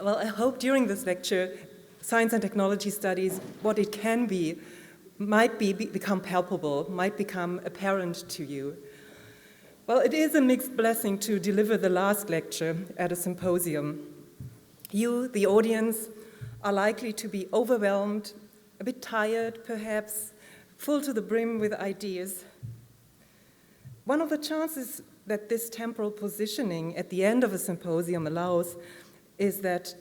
Well, I hope during this lecture, science and technology studies, what it can be, might become palpable, might become apparent to you. Well, it is a mixed blessing to deliver the last lecture at a symposium. You, the audience, are likely to be overwhelmed, a bit tired perhaps, full to the brim with ideas. One of the chances that this temporal positioning at the end of a symposium allows is that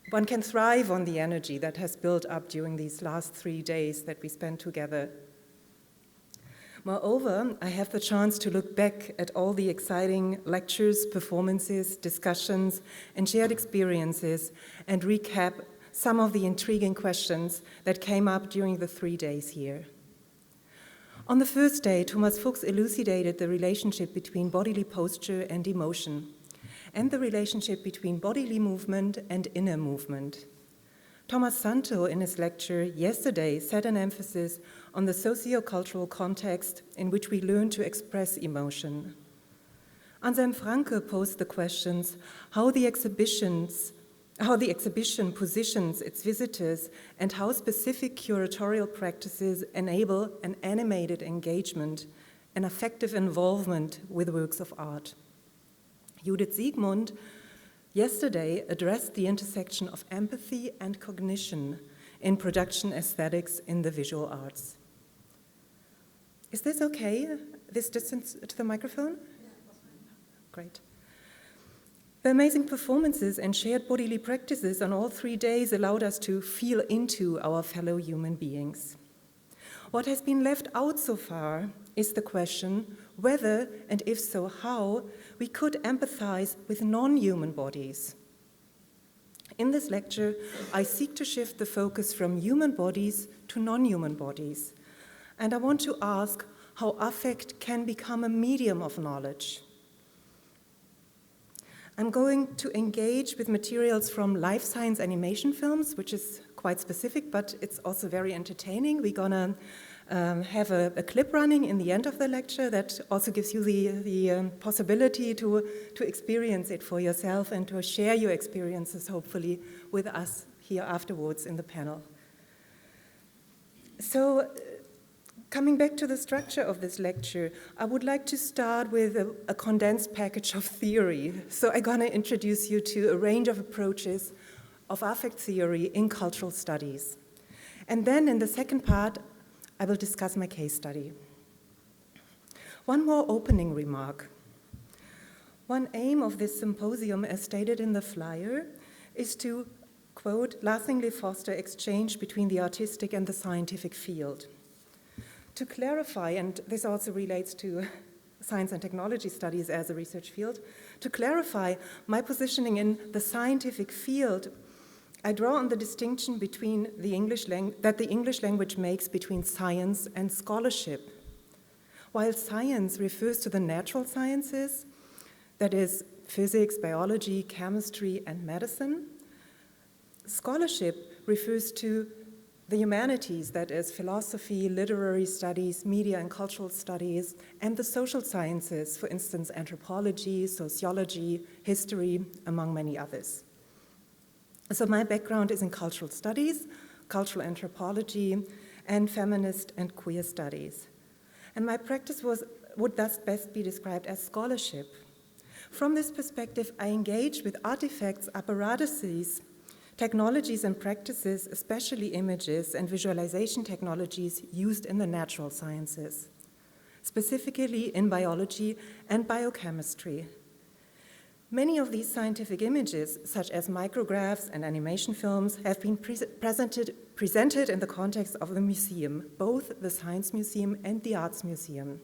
one can thrive on the energy that has built up during these last 3 days that we spent together. Moreover, I have the chance to look back at all the exciting lectures, performances, discussions, and shared experiences and recap some of the intriguing questions that came up during the 3 days here. On the first day, Thomas Fuchs elucidated the relationship between bodily posture and emotion, and the relationship between bodily movement and inner movement. Thomas Santo, in his lecture yesterday, set an emphasis on the socio-cultural context in which we learn to express emotion. Anselm Franke posed the questions how the exhibition positions its visitors and how specific curatorial practices enable an animated engagement, an affective involvement with works of art. Judith Siegmund yesterday addressed the intersection of empathy and cognition in production aesthetics in the visual arts. Is this okay, this distance to the microphone? Great. The amazing performances and shared bodily practices on all 3 days allowed us to feel into our fellow human beings. What has been left out so far is the question whether, and if so, how, we could empathize with non-human bodies. In this lecture, I seek to shift the focus from human bodies to non-human bodies, and I want to ask how affect can become a medium of knowledge. I'm going to engage with materials from life science animation films, which is quite specific, but it's also very entertaining. We're gonna have a clip running in the end of the lecture that also gives you the possibility to experience it for yourself and to share your experiences, hopefully, with us here afterwards in the panel. So, coming back to the structure of this lecture, I would like to start with a condensed package of theory. So I'm gonna introduce you to a range of approaches of affect theory in cultural studies. And then in the second part, I will discuss my case study. One more opening remark. One aim of this symposium, as stated in the flyer, is to, quote, lastingly foster exchange between the artistic and the scientific field. To clarify, and this also relates to science and technology studies as a research field, to clarify my positioning in the scientific field, I draw on the distinction between that the English language makes between science and scholarship. While science refers to the natural sciences, that is physics, biology, chemistry, and medicine, scholarship refers to the humanities, that is philosophy, literary studies, media and cultural studies, and the social sciences, for instance, anthropology, sociology, history, among many others. So my background is in cultural studies, cultural anthropology, and feminist and queer studies. And my practice would thus best be described as scholarship. From this perspective, I engage with artifacts, apparatuses, technologies and practices, especially images and visualization technologies used in the natural sciences, specifically in biology and biochemistry. Many of these scientific images, such as micrographs and animation films, have been presented in the context of the museum, both the Science Museum and the Arts Museum.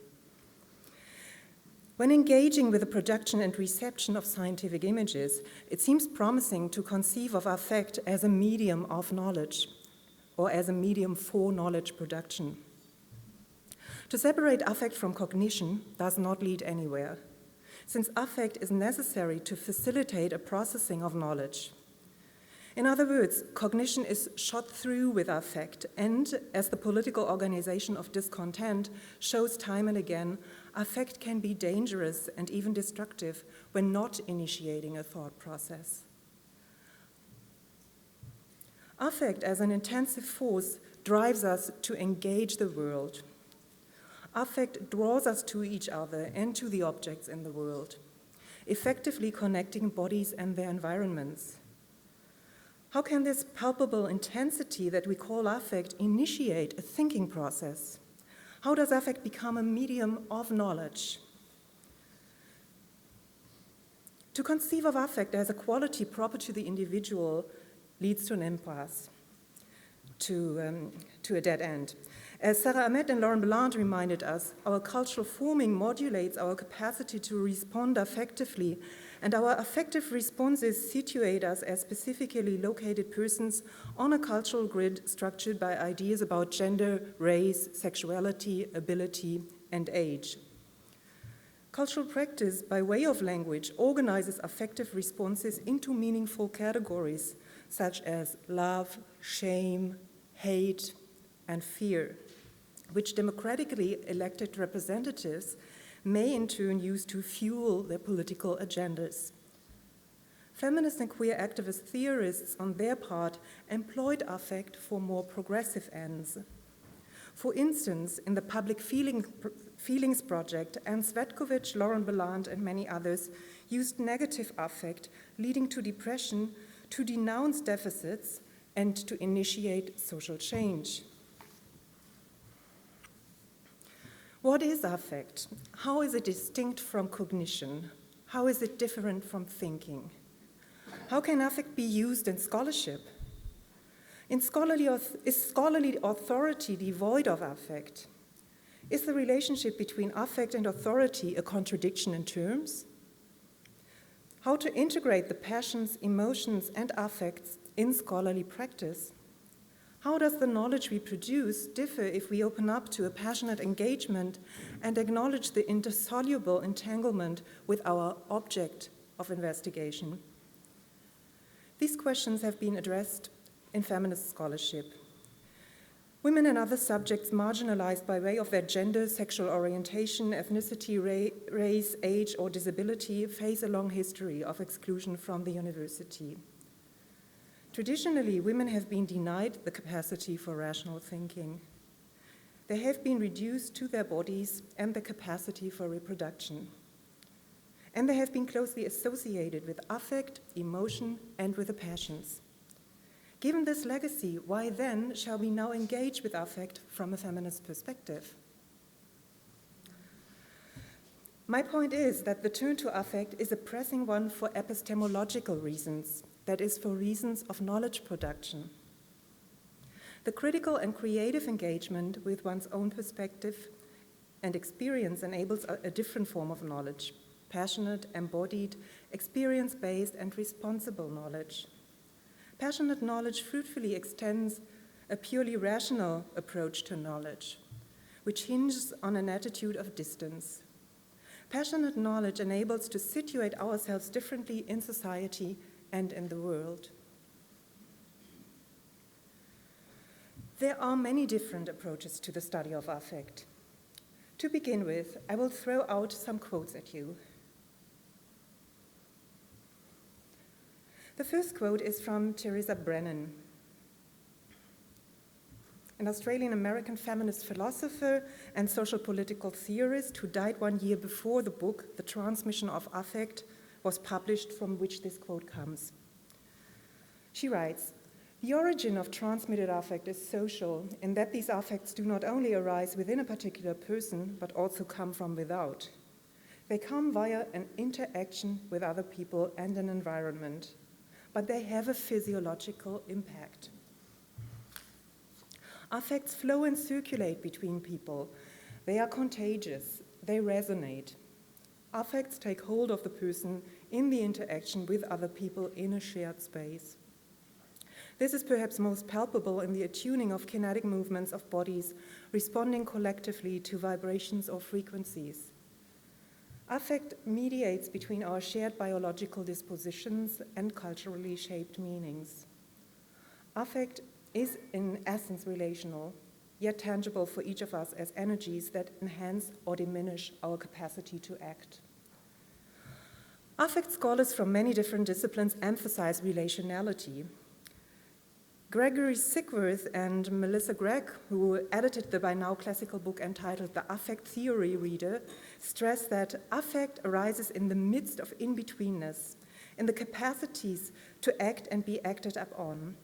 When engaging with the production and reception of scientific images, it seems promising to conceive of affect as a medium of knowledge, or as a medium for knowledge production. To separate affect from cognition does not lead anywhere, since affect is necessary to facilitate a processing of knowledge. In other words, cognition is shot through with affect, and as the political organization of discontent shows time and again, affect can be dangerous and even destructive when not initiating a thought process. Affect as an intensive force drives us to engage the world. Affect draws us to each other and to the objects in the world, effectively connecting bodies and their environments. How can this palpable intensity that we call affect initiate a thinking process? How does affect become a medium of knowledge? To conceive of affect as a quality proper to the individual leads to an impasse, to a dead end. As Sarah Ahmed and Lauren Ballant reminded us, our cultural forming modulates our capacity to respond affectively, and our affective responses situate us as specifically located persons on a cultural grid structured by ideas about gender, race, sexuality, ability, and age. Cultural practice, by way of language, organizes affective responses into meaningful categories, such as love, shame, hate, and fear, which democratically elected representatives may in turn use to fuel their political agendas. Feminist and queer activist theorists, on their part, employed affect for more progressive ends. For instance, in the Public Feelings Project, Anne Svetkovich, Lauren Ballant, and many others used negative affect, leading to depression, to denounce deficits and to initiate social change. What is affect? How is it distinct from cognition? How is it different from thinking? How can affect be used in scholarship? Is scholarly authority devoid of affect? Is the relationship between affect and authority a contradiction in terms? How to integrate the passions, emotions, and affects in scholarly practice? How does the knowledge we produce differ if we open up to a passionate engagement and acknowledge the indissoluble entanglement with our object of investigation? These questions have been addressed in feminist scholarship. Women and other subjects marginalized by way of their gender, sexual orientation, ethnicity, race, age, or disability face a long history of exclusion from the university. Traditionally, women have been denied the capacity for rational thinking. They have been reduced to their bodies and the capacity for reproduction. And they have been closely associated with affect, emotion, and with the passions. Given this legacy, why then shall we now engage with affect from a feminist perspective? My point is that the turn to affect is a pressing one for epistemological reasons, that is, for reasons of knowledge production. The critical and creative engagement with one's own perspective and experience enables a different form of knowledge, passionate, embodied, experience-based, and responsible knowledge. Passionate knowledge fruitfully extends a purely rational approach to knowledge, which hinges on an attitude of distance. Passionate knowledge enables to situate ourselves differently in society and in the world. There are many different approaches to the study of affect. To begin with, I will throw out some quotes at you. The first quote is from Teresa Brennan, an Australian-American feminist philosopher and social political theorist who died 1 year before the book, The Transmission of Affect, was published, from which this quote comes. She writes, "The origin of transmitted affect is social in that these affects do not only arise within a particular person, but also come from without. They come via an interaction with other people and an environment, but they have a physiological impact. Affects flow and circulate between people. They are contagious. They resonate. Affects take hold of the person in the interaction with other people in a shared space. This is perhaps most palpable in the attuning of kinetic movements of bodies responding collectively to vibrations or frequencies. Affect mediates between our shared biological dispositions and culturally shaped meanings. Affect is in essence relational, yet tangible for each of us as energies that enhance or diminish our capacity to act. Affect scholars from many different disciplines emphasize relationality. Gregory Sickworth and Melissa Gregg, who edited the by now classical book entitled The Affect Theory Reader, stress that affect arises in the midst of in-betweenness, in the capacities to act and be acted upon.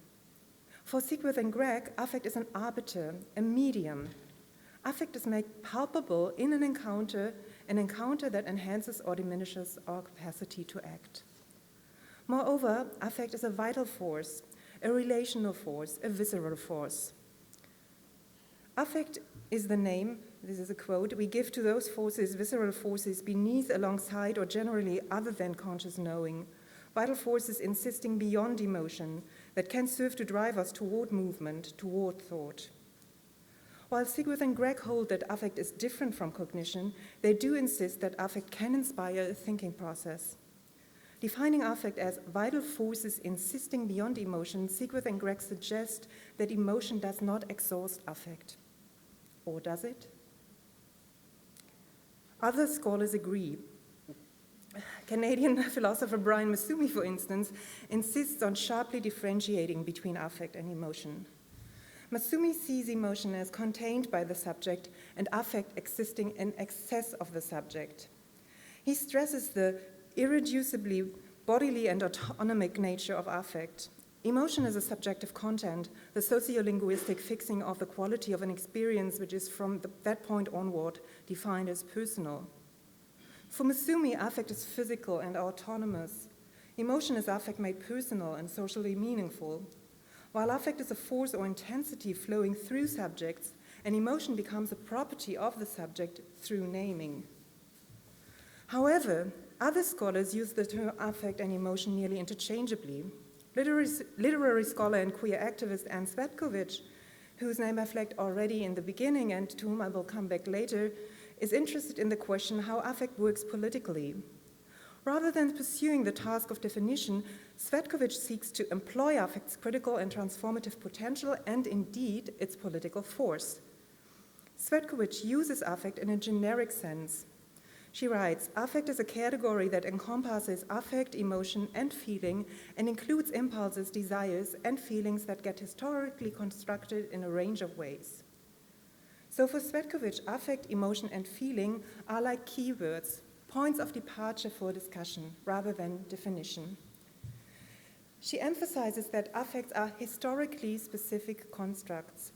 For Sickworth and Gregg, affect is an arbiter, a medium. Affect is made palpable in an encounter that enhances or diminishes our capacity to act. Moreover, affect is a vital force, a relational force, a visceral force. Affect is the name, this is a quote, we give to those forces, visceral forces, beneath, alongside, or generally other than conscious knowing, vital forces insisting beyond emotion that can serve to drive us toward movement, toward thought. While Sickworth and Gregg hold that affect is different from cognition, they do insist that affect can inspire a thinking process. Defining affect as vital forces insisting beyond emotion, Sickworth and Gregg suggest that emotion does not exhaust affect. Or does it? Other scholars agree. Canadian philosopher Brian Massumi, for instance, insists on sharply differentiating between affect and emotion. Massumi sees emotion as contained by the subject and affect existing in excess of the subject. He stresses the irreducibly bodily and autonomic nature of affect. Emotion is a subjective content, the sociolinguistic fixing of the quality of an experience which is from that point onward defined as personal. For Massumi, affect is physical and autonomous. Emotion is affect made personal and socially meaningful. While affect is a force or intensity flowing through subjects, an emotion becomes a property of the subject through naming. However, other scholars use the term affect and emotion nearly interchangeably. Literary scholar and queer activist Anne Svetkovich, whose name I flagged already in the beginning and to whom I will come back later, is interested in the question how affect works politically. Rather than pursuing the task of definition, Svetkovich seeks to employ affect's critical and transformative potential and indeed its political force. Svetkovich uses affect in a generic sense. She writes, affect is a category that encompasses affect, emotion, and feeling, and includes impulses, desires, and feelings that get historically constructed in a range of ways. So for Svetkovich, affect, emotion, and feeling are like keywords, points of departure for discussion rather than definition. She emphasizes that affects are historically specific constructs.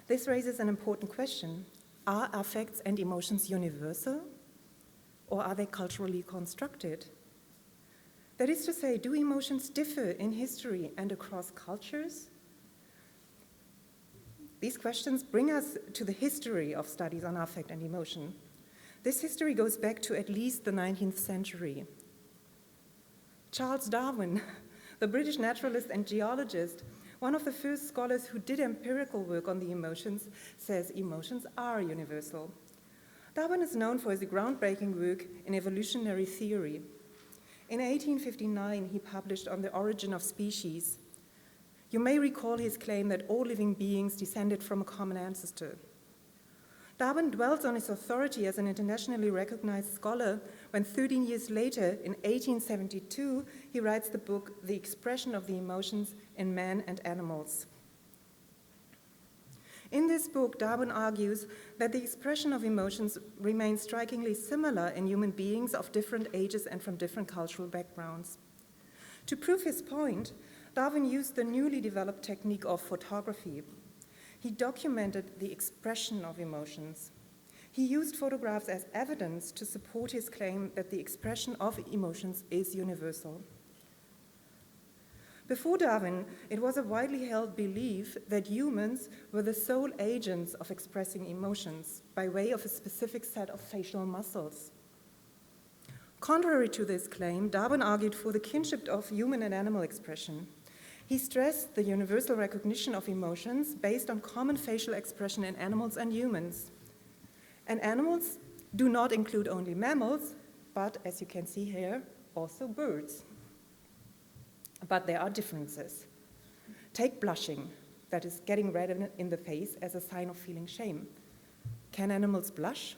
This raises an important question. Are affects and emotions universal? Or are they culturally constructed? That is to say, do emotions differ in history and across cultures? These questions bring us to the history of studies on affect and emotion. This history goes back to at least the 19th century. Charles Darwin, the British naturalist and geologist, one of the first scholars who did empirical work on the emotions, says emotions are universal. Darwin is known for his groundbreaking work in evolutionary theory. In 1859, he published On the Origin of Species. You may recall his claim that all living beings descended from a common ancestor. Darwin dwells on his authority as an internationally recognized scholar when 13 years later, in 1872, he writes the book The Expression of the Emotions in Man and Animals. In this book, Darwin argues that the expression of emotions remains strikingly similar in human beings of different ages and from different cultural backgrounds. To prove his point, Darwin used the newly developed technique of photography. He documented the expression of emotions. He used photographs as evidence to support his claim that the expression of emotions is universal. Before Darwin, it was a widely held belief that humans were the sole agents of expressing emotions by way of a specific set of facial muscles. Contrary to this claim, Darwin argued for the kinship of human and animal expression. He stressed the universal recognition of emotions based on common facial expression in animals and humans. And animals do not include only mammals, but as you can see here, also birds. But there are differences. Take blushing, that is getting red in the face as a sign of feeling shame. Can animals blush?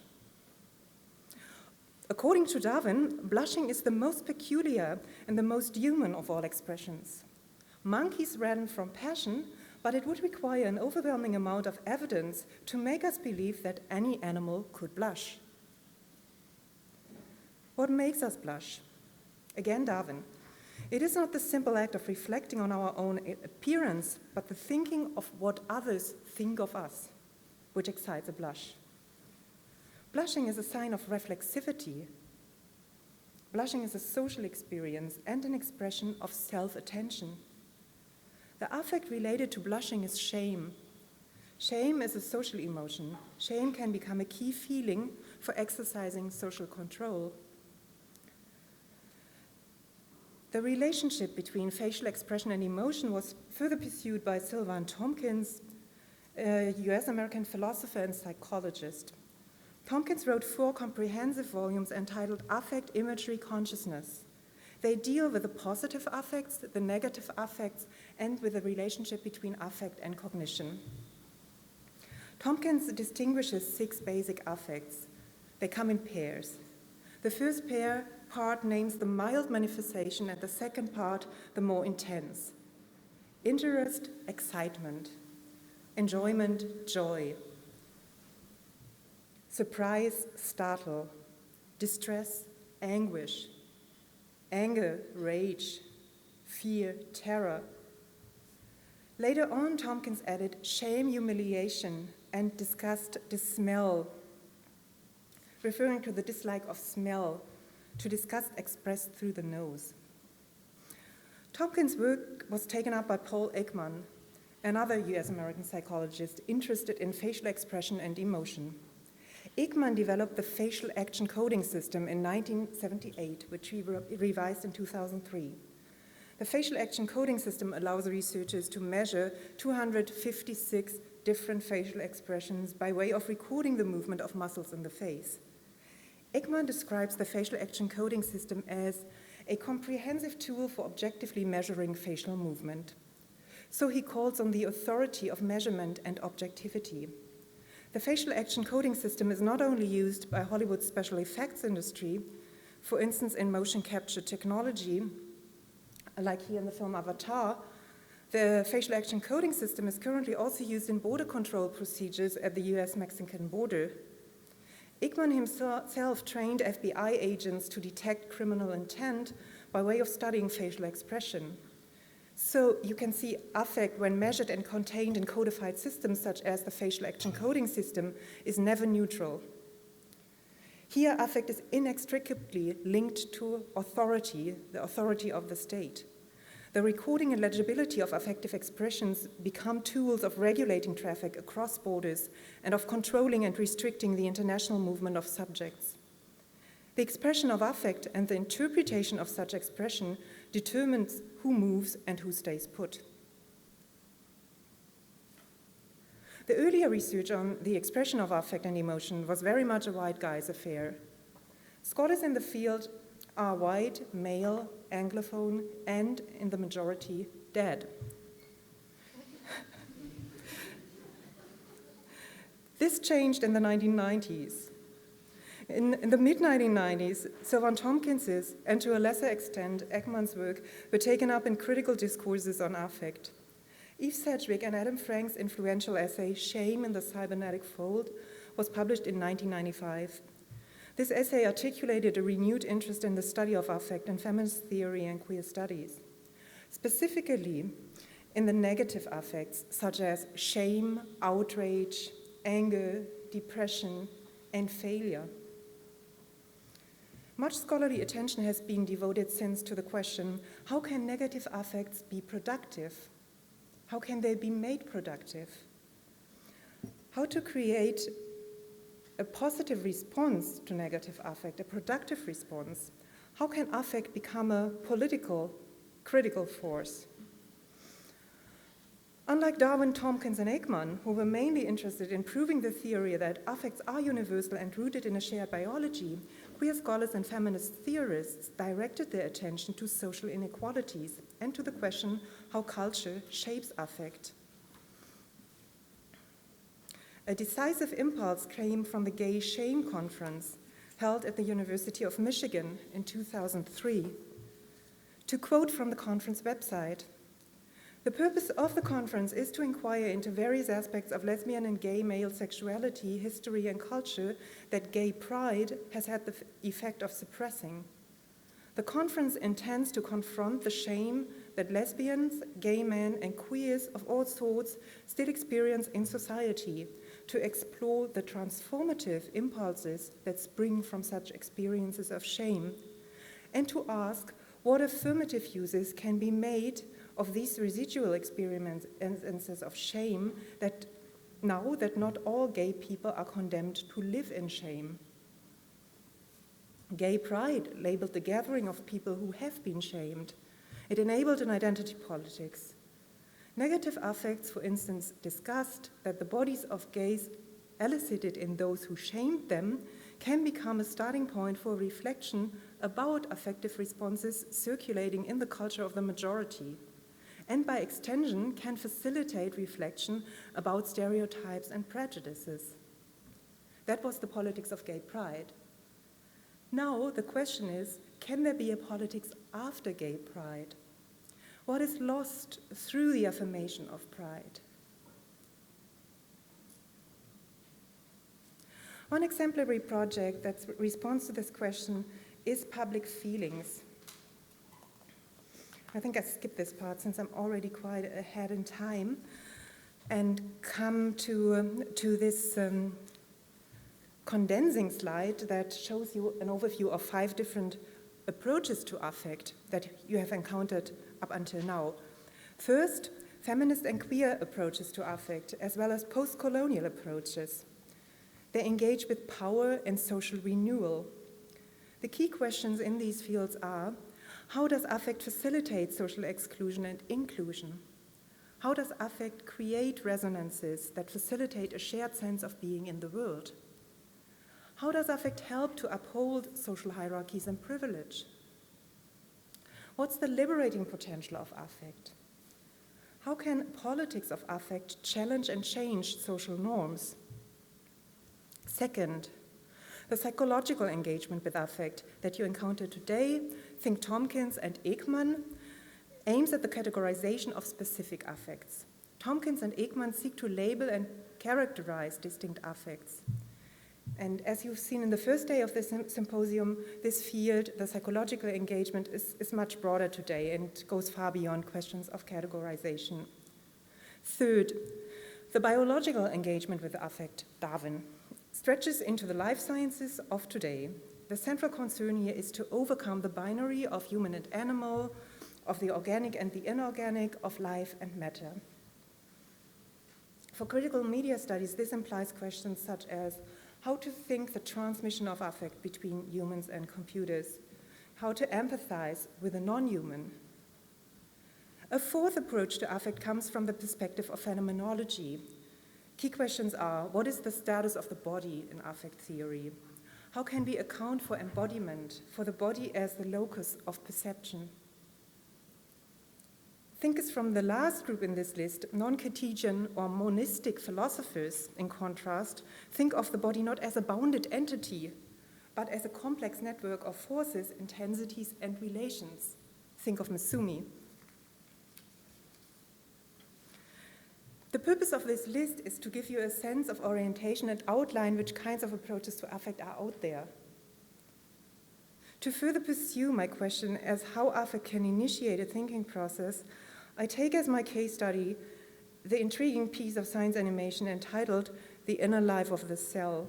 According to Darwin, blushing is the most peculiar and the most human of all expressions. Monkeys ran from passion, but it would require an overwhelming amount of evidence to make us believe that any animal could blush. What makes us blush? Again, Darwin. It is not the simple act of reflecting on our own appearance, but the thinking of what others think of us, which excites a blush. Blushing is a sign of reflexivity. Blushing is a social experience and an expression of self-attention. The affect related to blushing is shame. Shame is a social emotion. Shame can become a key feeling for exercising social control. The relationship between facial expression and emotion was further pursued by Sylvan Tompkins, a US-American philosopher and psychologist. Tompkins wrote 4 comprehensive volumes entitled Affect, Imagery, Consciousness. They deal with the positive affects, the negative affects, and with the relationship between affect and cognition. Tompkins distinguishes 6 basic affects. They come in pairs. The first part names the mild manifestation, and the second part the more intense. Interest, excitement. Enjoyment, joy. Surprise, startle. Distress, anguish. Anger, rage. Fear, terror. Later on, Tompkins added shame, humiliation, and disgust, dismell, referring to the dislike of smell, to disgust expressed through the nose. Tompkins' work was taken up by Paul Ekman, another US-American psychologist interested in facial expression and emotion. Ekman developed the facial action coding system in 1978, which he revised in 2003. The facial action coding system allows researchers to measure 256 different facial expressions by way of recording the movement of muscles in the face. Ekman describes the facial action coding system as a comprehensive tool for objectively measuring facial movement. So he calls on the authority of measurement and objectivity. The facial action coding system is not only used by Hollywood's special effects industry, for instance in motion capture technology, like here in the film Avatar. The facial action coding system is currently also used in border control procedures at the US-Mexican border. Ekman himself trained FBI agents to detect criminal intent by way of studying facial expression. So you can see affect, when measured and contained in codified systems such as the facial action coding system, is never neutral. Here, affect is inextricably linked to authority, the authority of the state. The recording and legibility of affective expressions become tools of regulating traffic across borders and of controlling and restricting the international movement of subjects. The expression of affect and the interpretation of such expression determines who moves and who stays put. The earlier research on the expression of affect and emotion was very much a white guy's affair. Scholars in the field are white, male, Anglophone, and, in the majority, dead. This changed in the 1990s. In the mid-1990s, Sylvan Tompkins's, and to a lesser extent, Ekman's work, were taken up in critical discourses on affect. Eve Sedgwick and Adam Frank's influential essay, Shame in the Cybernetic Fold, was published in 1995. This essay articulated a renewed interest in the study of affect in feminist theory and queer studies, specifically in the negative affects such as shame, outrage, anger, depression, and failure. Much scholarly attention has been devoted since to the question, how can negative affects be productive? How can they be made productive? How to create a positive response to negative affect, a productive response? How can affect become a political, critical force? Unlike Darwin, Tompkins, and Ekman, who were mainly interested in proving the theory that affects are universal and rooted in a shared biology, queer scholars and feminist theorists directed their attention to social inequalities and to the question how culture shapes affect. A decisive impulse came from the Gay Shame Conference held at the University of Michigan in 2003. To quote from the conference website, The purpose of the conference is to inquire into various aspects of lesbian and gay male sexuality, history, and culture that gay pride has had the effect of suppressing. The conference intends to confront the shame that lesbians, gay men, and queers of all sorts still experience in society, to explore the transformative impulses that spring from such experiences of shame, and to ask what affirmative uses can be made of these residual experiences of shame that now that not all gay people are condemned to live in shame. Gay pride labeled the gathering of people who have been shamed. It enabled an identity politics. Negative affects, for instance, discussed that the bodies of gays elicited in those who shamed them can become a starting point for reflection about affective responses circulating in the culture of the majority, and by extension can facilitate reflection about stereotypes and prejudices. That was the politics of gay pride. Now the question is, can there be a politics after gay pride? What is lost through the affirmation of pride? One exemplary project that responds to this question is public feelings. I think I skipped this part since I'm already quite ahead in time, and come to this condensing slide that shows you an overview of 5 different approaches to affect that you have encountered up until now. First, feminist and queer approaches to affect, as well as post-colonial approaches. They engage with power and social renewal. The key questions in these fields are: how does affect facilitate social exclusion and inclusion? How does affect create resonances that facilitate a shared sense of being in the world? How does affect help to uphold social hierarchies and privilege? What's the liberating potential of affect? How can politics of affect challenge and change social norms? Second, the psychological engagement with affect that you encounter today, think Tompkins and Ekman, aims at the categorization of specific affects. Tompkins and Ekman seek to label and characterize distinct affects. And as you've seen in the first day of this symposium, this field, the psychological engagement, is much broader today and goes far beyond questions of categorization. Third, the biological engagement with affect, Darwin, stretches into the life sciences of today. The central concern here is to overcome the binary of human and animal, of the organic and the inorganic, of life and matter. For critical media studies, this implies questions such as how to think the transmission of affect between humans and computers, how to empathize with a non-human. A fourth approach to affect comes from the perspective of phenomenology. Key questions are: what is the status of the body in affect theory? How can we account for embodiment, for the body as the locus of perception? Thinkers from the last group in this list, non-Cartesian or monistic philosophers, in contrast, think of the body not as a bounded entity, but as a complex network of forces, intensities, and relations. Think of Masumi. The purpose of this list is to give you a sense of orientation and outline which kinds of approaches to affect are out there. To further pursue my question as how affect can initiate a thinking process, I take as my case study the intriguing piece of science animation entitled The Inner Life of the Cell.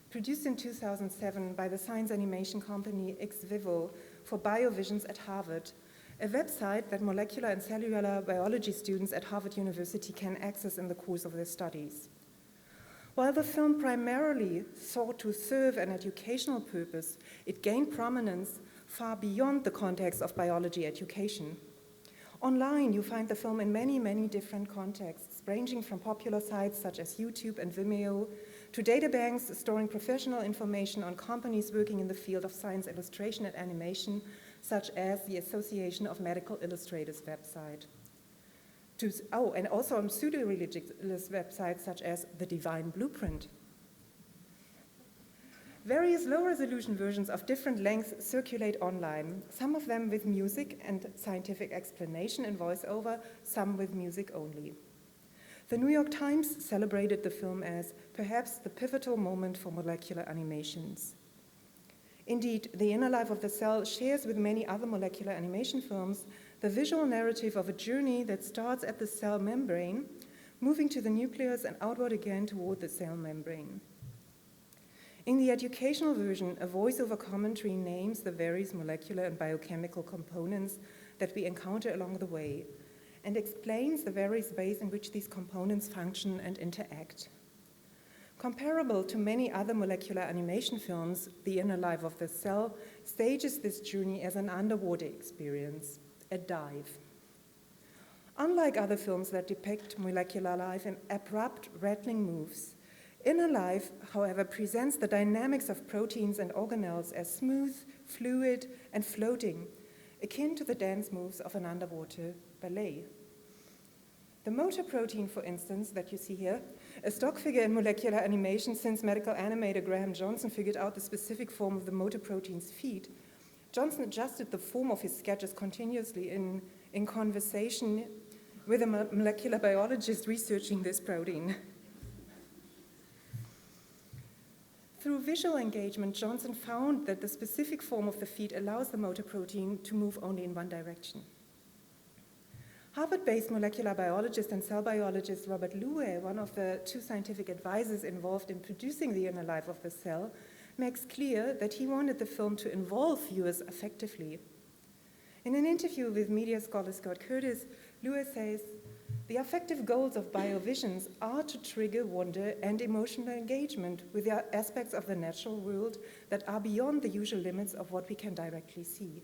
Produced in 2007 by the science animation company Ex Vivo for BioVisions at Harvard, a website that molecular and cellular biology students at Harvard University can access in the course of their studies. While the film primarily sought to serve an educational purpose, it gained prominence far beyond the context of biology education. Online, you find the film in many, many different contexts, ranging from popular sites such as YouTube and Vimeo, to databanks storing professional information on companies working in the field of science illustration and animation, such as the Association of Medical Illustrators website. And also on pseudo-religious websites such as The Divine Blueprint. Various low-resolution versions of different lengths circulate online, some of them with music and scientific explanation in voiceover, some with music only. The New York Times celebrated the film as perhaps the pivotal moment for molecular animations. Indeed, The Inner Life of the Cell shares with many other molecular animation films the visual narrative of a journey that starts at the cell membrane, moving to the nucleus and outward again toward the cell membrane. In the educational version, a voiceover commentary names the various molecular and biochemical components that we encounter along the way and explains the various ways in which these components function and interact. Comparable to many other molecular animation films, The Inner Life of the Cell stages this journey as an underwater experience, a dive. Unlike other films that depict molecular life in abrupt, rattling moves, Inner Life, however, presents the dynamics of proteins and organelles as smooth, fluid, and floating, akin to the dance moves of an underwater ballet. The motor protein, for instance, that you see here, a stock figure in molecular animation since medical animator Graham Johnson figured out the specific form of the motor protein's feet. Johnson adjusted the form of his sketches continuously in conversation with a molecular biologist researching this protein. Through visual engagement, Johnson found that the specific form of the feet allows the motor protein to move only in one direction. Harvard-based molecular biologist and cell biologist Robert Luer, one of the two scientific advisors involved in producing The Inner Life of the Cell, makes clear that he wanted the film to involve viewers affectively. In an interview with media scholar Scott Curtis, Luer says, "The affective goals of biovisions are to trigger wonder and emotional engagement with the aspects of the natural world that are beyond the usual limits of what we can directly see."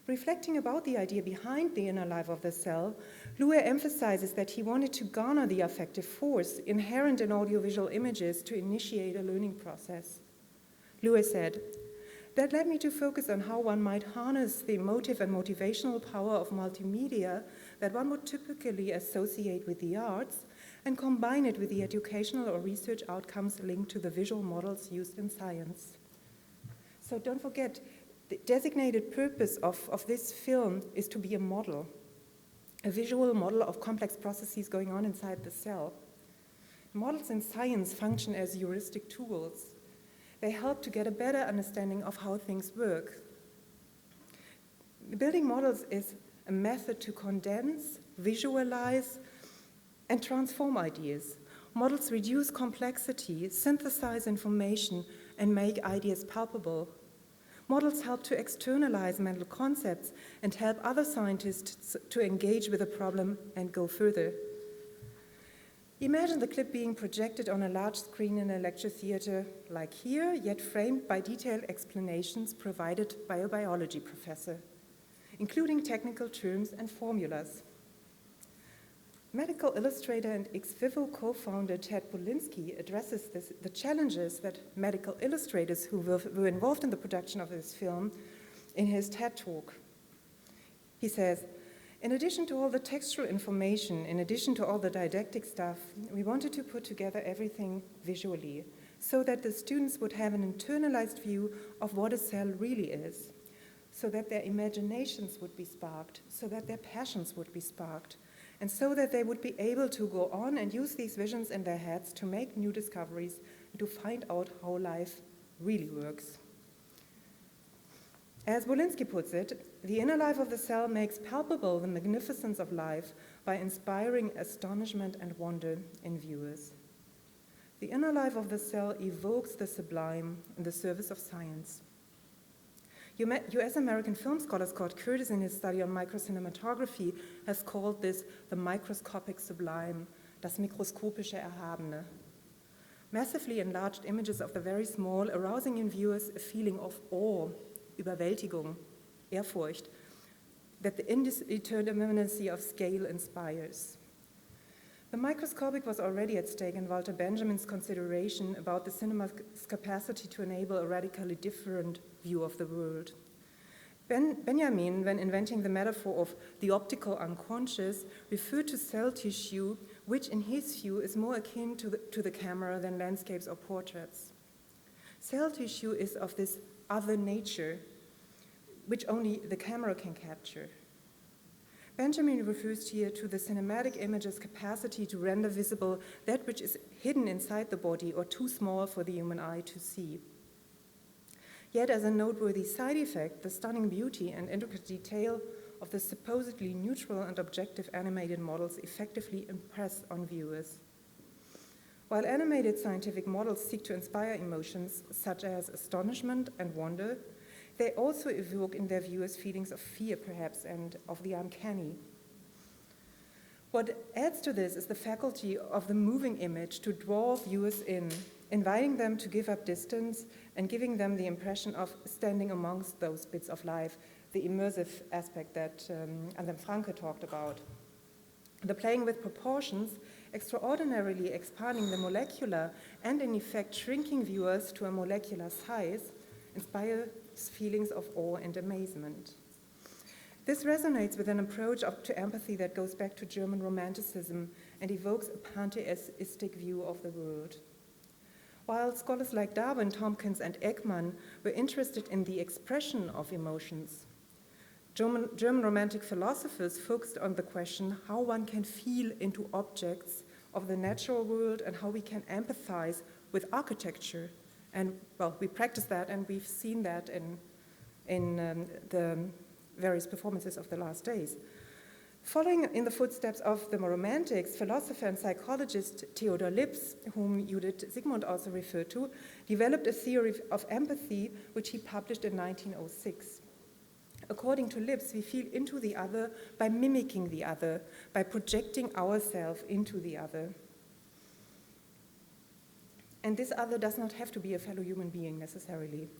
Reflecting about the idea behind The Inner Life of the Cell, Luer emphasizes that he wanted to garner the affective force inherent in audiovisual images to initiate a learning process. Luer said, "That led me to focus on how one might harness the emotive and motivational power of multimedia that one would typically associate with the arts and combine it with the educational or research outcomes linked to the visual models used in science." So don't forget, the designated purpose of this film is to be a model, a visual model of complex processes going on inside the cell. Models in science function as heuristic tools. They help to get a better understanding of how things work. Building models is a method to condense, visualize, and transform ideas. Models reduce complexity, synthesize information, and make ideas palpable. Models help to externalize mental concepts and help other scientists to engage with a problem and go further. Imagine the clip being projected on a large screen in a lecture theater like here, yet framed by detailed explanations provided by a biology professor, including technical terms and formulas. Medical illustrator and ex vivo co-founder Ted Polinsky addresses the challenges that medical illustrators who were involved in the production of this film in his TED Talk. He says, "In addition to all the textual information, in addition to all the didactic stuff, we wanted to put together everything visually so that the students would have an internalized view of what a cell really is, so that their imaginations would be sparked, so that their passions would be sparked, and so that they would be able to go on and use these visions in their heads to make new discoveries and to find out how life really works." As Wolinski puts it, The Inner Life of the Cell makes palpable the magnificence of life by inspiring astonishment and wonder in viewers. The Inner Life of the Cell evokes the sublime in the service of science. US-American film scholar Scott Curtis, in his study on microcinematography, has called this the microscopic sublime, das mikroskopische Erhabene. Massively enlarged images of the very small, arousing in viewers a feeling of awe, Überwältigung, Ehrfurcht, that the indeterminacy of scale inspires. The microscopic was already at stake in Walter Benjamin's consideration about the cinema's capacity to enable a radically different view of the world. Benjamin, when inventing the metaphor of the optical unconscious, referred to cell tissue, which in his view is more akin to the camera than landscapes or portraits. Cell tissue is of this other nature, which only the camera can capture. Benjamin refers here to the cinematic image's capacity to render visible that which is hidden inside the body or too small for the human eye to see. Yet, as a noteworthy side effect, the stunning beauty and intricate detail of the supposedly neutral and objective animated models effectively impress on viewers. While animated scientific models seek to inspire emotions such as astonishment and wonder, they also evoke in their viewers feelings of fear, perhaps, and of the uncanny. What adds to this is the faculty of the moving image to draw viewers in, inviting them to give up distance and giving them the impression of standing amongst those bits of life, the immersive aspect that Anselm Franke talked about. The playing with proportions, extraordinarily expanding the molecular and in effect shrinking viewers to a molecular size, inspires feelings of awe and amazement. This resonates with an approach to empathy that goes back to German Romanticism and evokes a pantheistic view of the world. While scholars like Darwin, Tompkins, and Ekman were interested in the expression of emotions, German Romantic philosophers focused on the question how one can feel into objects of the natural world and how we can empathize with architecture. And, well, we practice that, and we've seen that in the various performances of the last days. Following in the footsteps of the Romantics, philosopher and psychologist Theodor Lipps, whom Judith Sigmund also referred to, developed a theory of empathy, which he published in 1906. According to Lipps, we feel into the other by mimicking the other, by projecting ourselves into the other. And this other does not have to be a fellow human being necessarily.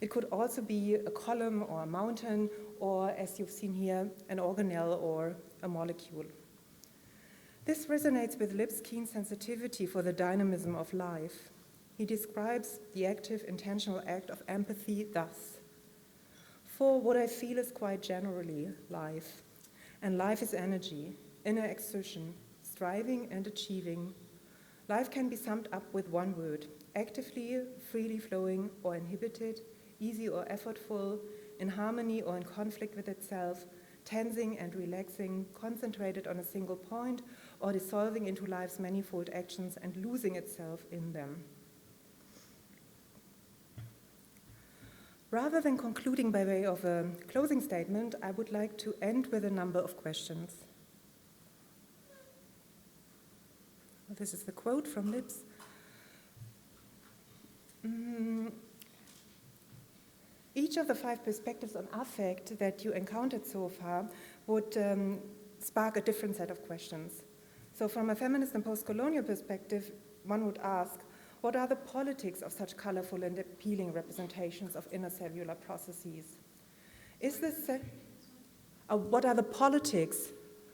It could also be a column or a mountain, or, as you've seen here, an organelle or a molecule. This resonates with Lipps' keen sensitivity for the dynamism of life. He describes the active, intentional act of empathy thus: for what I feel is quite generally life, and life is energy, inner exertion, striving and achieving. Life can be summed up with one word: actively, freely flowing or inhibited, easy or effortful, in harmony or in conflict with itself, tensing and relaxing, concentrated on a single point, or dissolving into life's manifold actions and losing itself in them. Rather than concluding by way of a closing statement, I would like to end with a number of questions. This is the quote from Lipps. Each of the 5 perspectives on affect that you encountered so far would spark a different set of questions. So from a feminist and post-colonial perspective, one would ask, what are the politics of such colorful and appealing representations of intercellular processes? What are the politics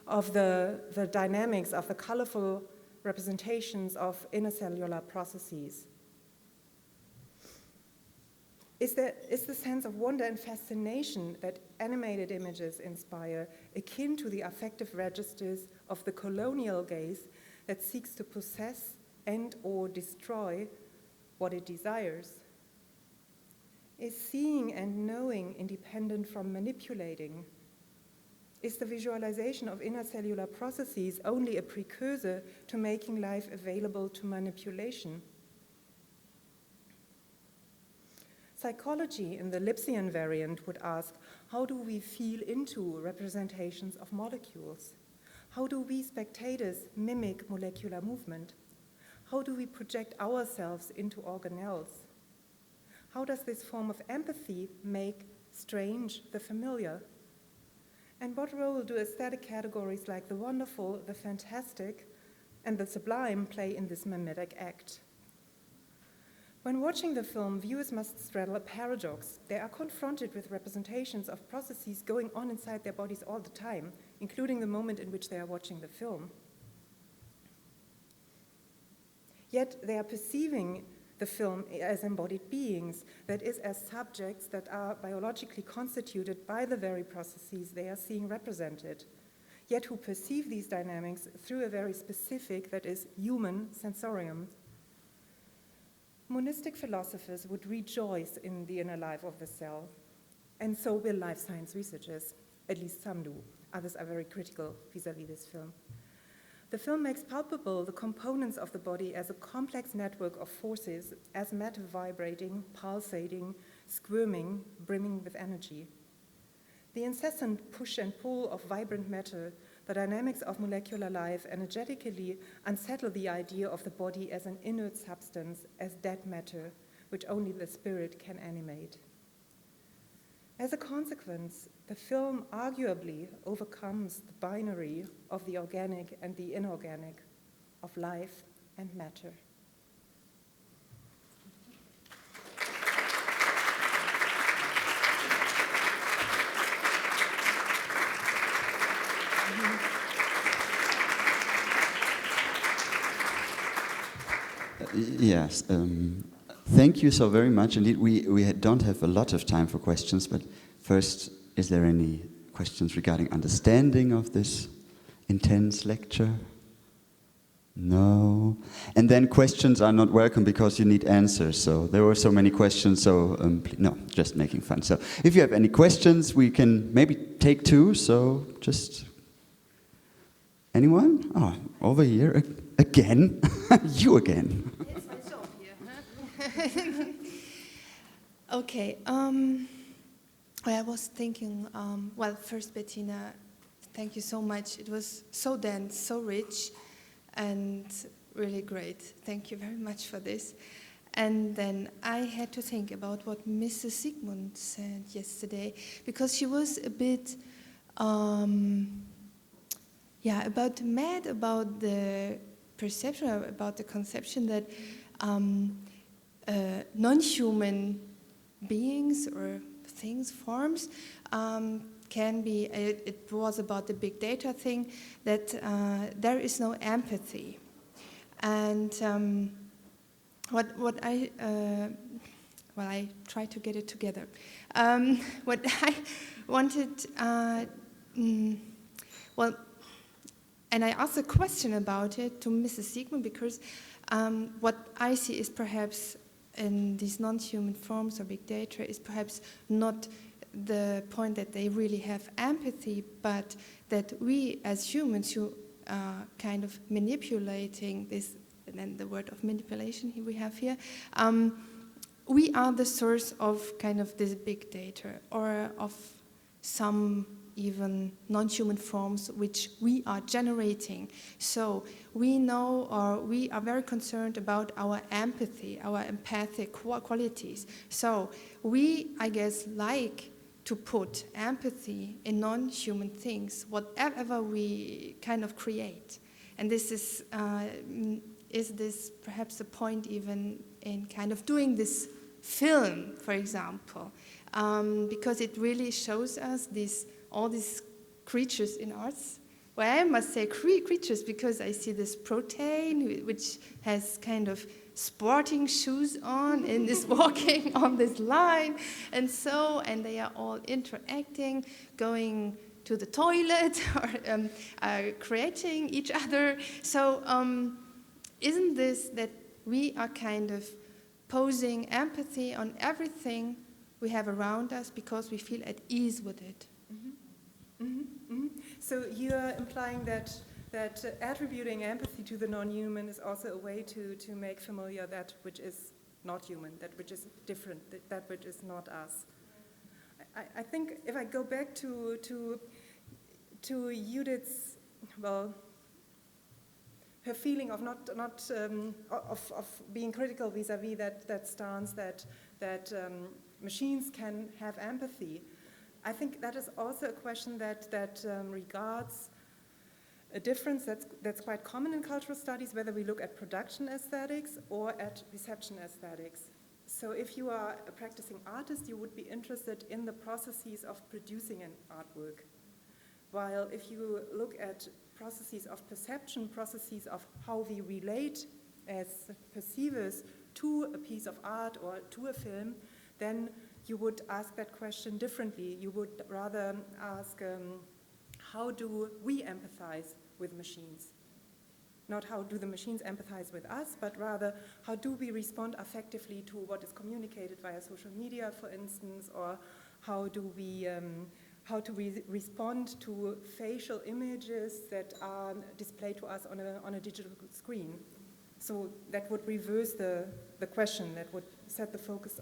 of the dynamics of the colorful representations of intercellular processes? Is the sense of wonder and fascination that animated images inspire akin to the affective registers of the colonial gaze that seeks to possess and or destroy what it desires? Is seeing and knowing independent from manipulating? Is the visualization of intercellular processes only a precursor to making life available to manipulation? Psychology, in the Lippsian variant, would ask, how do we feel into representations of molecules? How do we spectators mimic molecular movement? How do we project ourselves into organelles? How does this form of empathy make strange the familiar? And what role do aesthetic categories like the wonderful, the fantastic, and the sublime play in this mimetic act? When watching the film, viewers must straddle a paradox. They are confronted with representations of processes going on inside their bodies all the time, including the moment in which they are watching the film. Yet they are perceiving the film as embodied beings, that is, as subjects that are biologically constituted by the very processes they are seeing represented, yet who perceive these dynamics through a very specific, that is, human sensorium. monistic philosophers would rejoice in the inner life of the cell, and so will life science researchers. At least some do. Others are very critical vis-à-vis this film. The film makes palpable the components of the body as a complex network of forces, as matter vibrating, pulsating, squirming, brimming with energy. The incessant push and pull of vibrant matter, the dynamics of molecular life, energetically unsettle the idea of the body as an inert substance, as dead matter, which only the spirit can animate. As a consequence, the film arguably overcomes the binary of the organic and the inorganic, of life and matter. Yes, thank you so very much. Indeed, we don't have a lot of time for questions, but first, is there any questions regarding understanding of this intense lecture? No. And then questions are not welcome because you need answers. So there were so many questions, so no, just making fun. So if you have any questions, we can maybe take two, so just... Anyone? Oh, over here again. You again. It's my job here. Huh? Okay. I was thinking. Well, first, Bettina, thank you so much. It was so dense, so rich, and really great. Thank you very much for this. And then I had to think about what Mrs. Sigmund said yesterday, because she was a bit. About the perception, about the conception that non-human beings or things, forms, can be, it was about the big data thing, that there is no empathy. And I tried to get it together. What I wanted, and I asked a question about it to Mrs. Sigmund, because what I see is perhaps in these non-human forms or big data is perhaps not the point that they really have empathy, but that we as humans who are kind of manipulating this, and then the word of manipulation we have here, we are the source of kind of this big data or of some even non-human forms which we are generating. So we know, or we are very concerned about our empathy, our empathic qualities. So we, I guess, like to put empathy in non-human things, whatever we kind of create. And this is this perhaps a point even in kind of doing this film, for example, because it really shows us all these creatures in us. Well, I must say creatures because I see this protein which has kind of sporting shoes on and is walking on this line, and they are all interacting, going to the toilet or creating each other. So isn't this that we are kind of posing empathy on everything we have around us because we feel at ease with it? So you're implying that attributing empathy to the non-human is also a way to make familiar that which is not human, that which is different, that which is not us. I think if I go back to Judith's, well, her feeling of of being critical vis-a-vis that stance that machines can have empathy. I think that is also a question that regards a difference that's quite common in cultural studies, whether we look at production aesthetics or at reception aesthetics. So if you are a practicing artist, you would be interested in the processes of producing an artwork. While if you look at processes of perception, processes of how we relate as perceivers to a piece of art or to a film, then you would ask that question differently. You would rather ask, how do we empathize with machines? Not how do the machines empathize with us, but rather how do we respond affectively to what is communicated via social media, for instance, or how do we respond to facial images that are displayed to us on a digital screen. So that would reverse the question, that would set the focus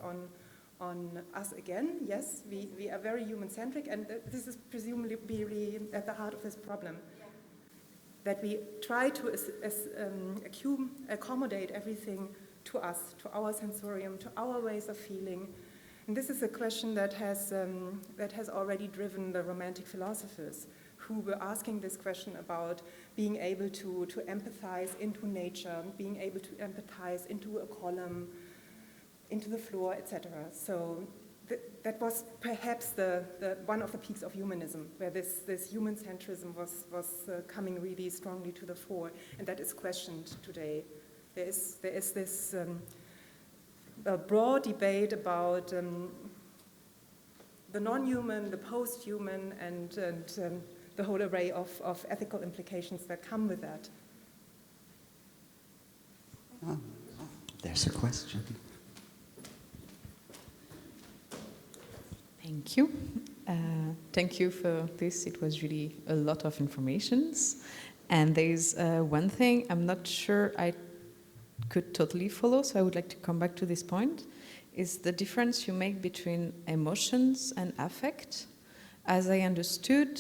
on us again. Yes, we are very human-centric, and this is presumably at the heart of this problem. That we try to accommodate everything to us, to our sensorium, to our ways of feeling. And this is a question that has already driven the Romantic philosophers, who were asking this question about being able to empathize into nature, being able to empathize into a column, into the floor, etc. So that was perhaps the one of the peaks of humanism, where this human centrism was coming really strongly to the fore, and that is questioned today. There is this a broad debate about the non-human, the post-human, and the whole array of ethical implications that come with that. Oh, there's a question. Thank you. Thank you for this. It was really a lot of informations. And there's one thing I'm not sure I could totally follow, so I would like to come back to this point, is the difference you make between emotions and affect. As I understood,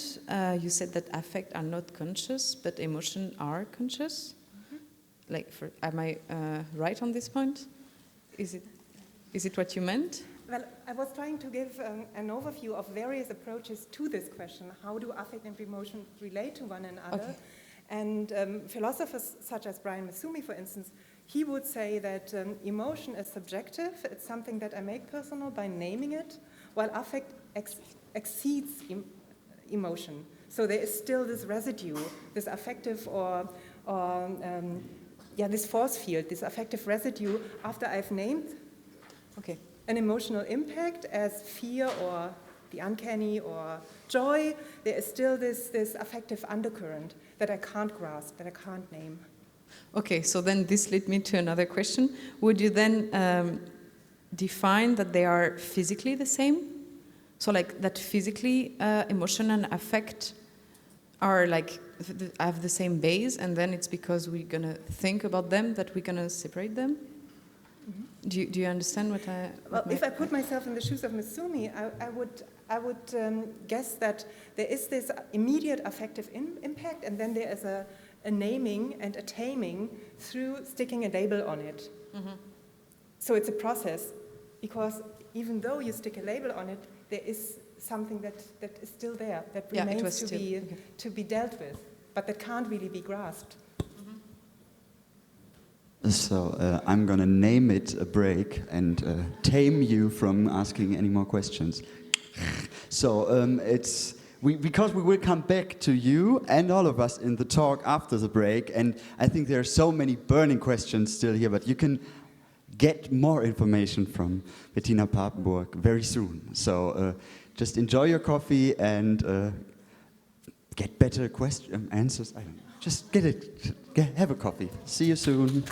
you said that affect are not conscious, but emotion are conscious. Mm-hmm. Am I right on this point? Is it what you meant? Well, I was trying to give an overview of various approaches to this question. How do affect and emotion relate to one another? Okay. And philosophers such as Brian Massumi, for instance, he would say that emotion is subjective. It's something that I make personal by naming it, while affect exceeds emotion. So there is still this residue, this affective this force field, this affective residue after I've named an emotional impact as fear or the uncanny or joy. There is still this affective undercurrent that I can't grasp, that I can't name. Okay, so then this led me to another question. Would you then define that they are physically the same? So like that physically emotion and affect are have the same base, and then it's because we're going to think about them that we're going to separate them? Mm-hmm. Do you understand what I... Well, if I put myself in the shoes of Massumi, I would guess that there is this immediate affective impact, and then there is a naming and a taming through sticking a label on it. Mm-hmm. So it's a process, because even though you stick a label on it, there is something that is still there, that remains to be dealt with, but that can't really be grasped. So I'm going to name it a break and tame you from asking any more questions. So because we will come back to you and all of us in the talk after the break, and I think there are so many burning questions still here, but you can get more information from Bettina Papenburg very soon. So just enjoy your coffee and get better answers. I don't know. Just have a coffee. See you soon.